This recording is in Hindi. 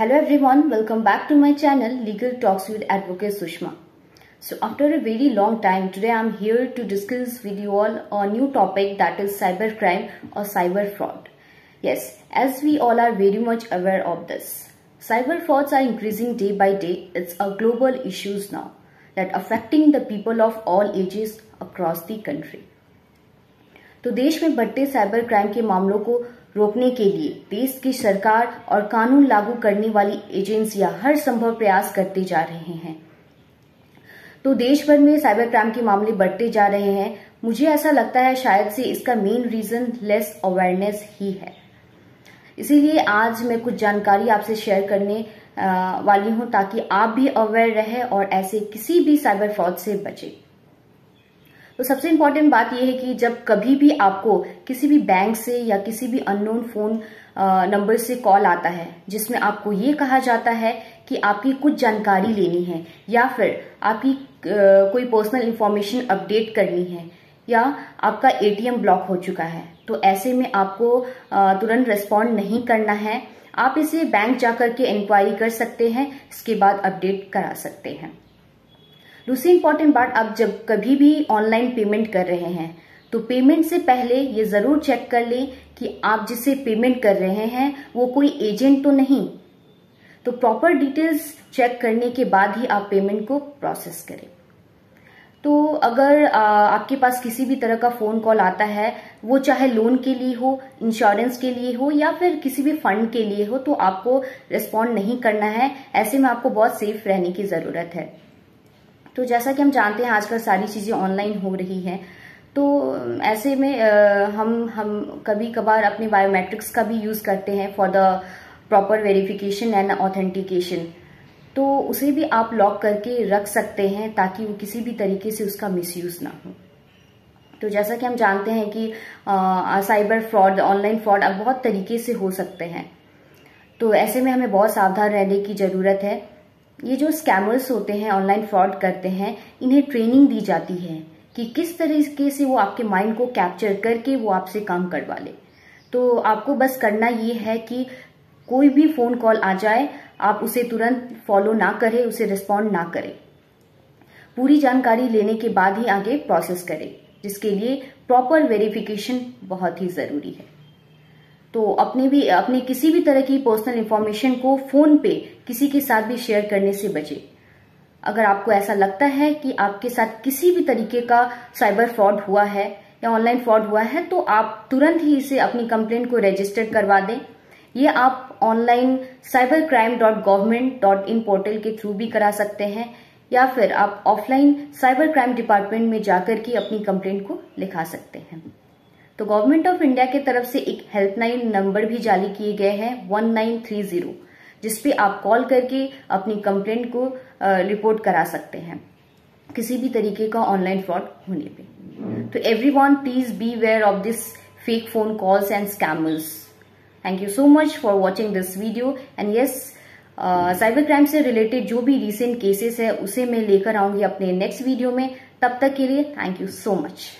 Hello everyone, welcome back to my channel Legal Talks with Advocate Sushma. So after a very long time, today I am here to discuss with you all a new topic, that is cybercrime or cyber fraud. Yes, as we all are very much aware of this, cyber frauds are increasing day by day. It's a global issue now that affecting the people of all ages across the country. तो देश में बढ़ते साइबर क्राइम के मामलों को रोकने के लिए देश की सरकार और कानून लागू करने वाली एजेंसियां हर संभव प्रयास करते जा रहे हैं। तो देश भर में साइबर क्राइम के मामले बढ़ते जा रहे हैं। मुझे ऐसा लगता है शायद से इसका मेन रीजन लेस अवेयरनेस ही है। इसीलिए आज मैं कुछ जानकारी आपसे शेयर करने वाली हूं ताकि आप भी अवेयर रहे और ऐसे किसी भी साइबर फ्रॉड से बचे। तो सबसे इम्पोर्टेंट बात यह है कि जब कभी भी आपको किसी भी बैंक से या किसी भी अननोन फोन नंबर से कॉल आता है जिसमें आपको ये कहा जाता है कि आपकी कुछ जानकारी लेनी है या फिर आपकी कोई पर्सनल इंफॉर्मेशन अपडेट करनी है या आपका एटीएम ब्लॉक हो चुका है, तो ऐसे में आपको तुरंत रिस्पॉन्ड नहीं करना है। आप इसे बैंक जाकर के इंक्वायरी कर सकते हैं, इसके बाद अपडेट करा सकते हैं। दूसरी इंपॉर्टेंट बात, आप जब कभी भी ऑनलाइन पेमेंट कर रहे हैं तो पेमेंट से पहले ये जरूर चेक कर लें कि आप जिसे पेमेंट कर रहे हैं वो कोई एजेंट तो नहीं। तो प्रॉपर डिटेल्स चेक करने के बाद ही आप पेमेंट को प्रोसेस करें। तो अगर आपके पास किसी भी तरह का फोन कॉल आता है, वो चाहे लोन के लिए हो, इंश्योरेंस के लिए हो या फिर किसी भी फंड के लिए हो, तो आपको रिस्पॉन्ड नहीं करना है। ऐसे में आपको बहुत सेफ रहने की जरूरत है। तो जैसा कि हम जानते हैं आजकल सारी चीजें ऑनलाइन हो रही हैं, तो ऐसे में हम कभी कभार अपने बायोमेट्रिक्स का भी यूज करते हैं for the proper verification and authentication. तो उसे भी आप लॉक करके रख सकते हैं ताकि वो किसी भी तरीके से उसका मिसयूज ना हो। तो जैसा कि हम जानते हैं कि साइबर फ्रॉड, ऑनलाइन फ्रॉड अब बहुत तरीके से हो सकते हैं। तो ऐसे में हमें बहुत सावधान रहने की जरूरत है। ये जो स्कैमर्स होते हैं, ऑनलाइन फ्रॉड करते हैं, इन्हें ट्रेनिंग दी जाती है कि किस तरीके से वो आपके माइंड को कैप्चर करके वो आपसे काम करवा ले। तो आपको बस करना ये है कि कोई भी फोन कॉल आ जाए, आप उसे तुरंत फॉलो ना करें, उसे रिस्पॉन्ड ना करें। पूरी जानकारी लेने के बाद ही आगे प्रोसेस करें, जिसके लिए प्रॉपर वेरिफिकेशन बहुत ही जरूरी है। तो अपने किसी भी तरह की पर्सनल इंफॉर्मेशन को फोन पे किसी के साथ भी शेयर करने से बचे। अगर आपको ऐसा लगता है कि आपके साथ किसी भी तरीके का साइबर फ्रॉड हुआ है या ऑनलाइन फ्रॉड हुआ है, तो आप तुरंत ही इसे अपनी कंप्लेंट को रजिस्टर करवा दें। ये आप ऑनलाइन cybercrime.government.in पोर्टल के थ्रू भी करा सकते हैं या फिर आप ऑफलाइन साइबर क्राइम डिपार्टमेंट में जाकर के अपनी कंप्लेंट को लिखा सकते हैं। तो गवर्नमेंट ऑफ इंडिया की तरफ से एक हेल्पलाइन नंबर भी जारी किए गए हैं 1930, जिसपे आप कॉल करके अपनी कंप्लेंट को रिपोर्ट करा सकते हैं किसी भी तरीके का ऑनलाइन फ्रॉड होने पे। तो everyone please be aware of this fake phone calls and scammers. Thank you so much for watching this video and yes, cyber crime से रिलेटेड जो भी रिसेंट केसेस है उसे मैं लेकर आऊंगी अपने नेक्स्ट वीडियो में। तब तक के लिए थैंक यू सो मच।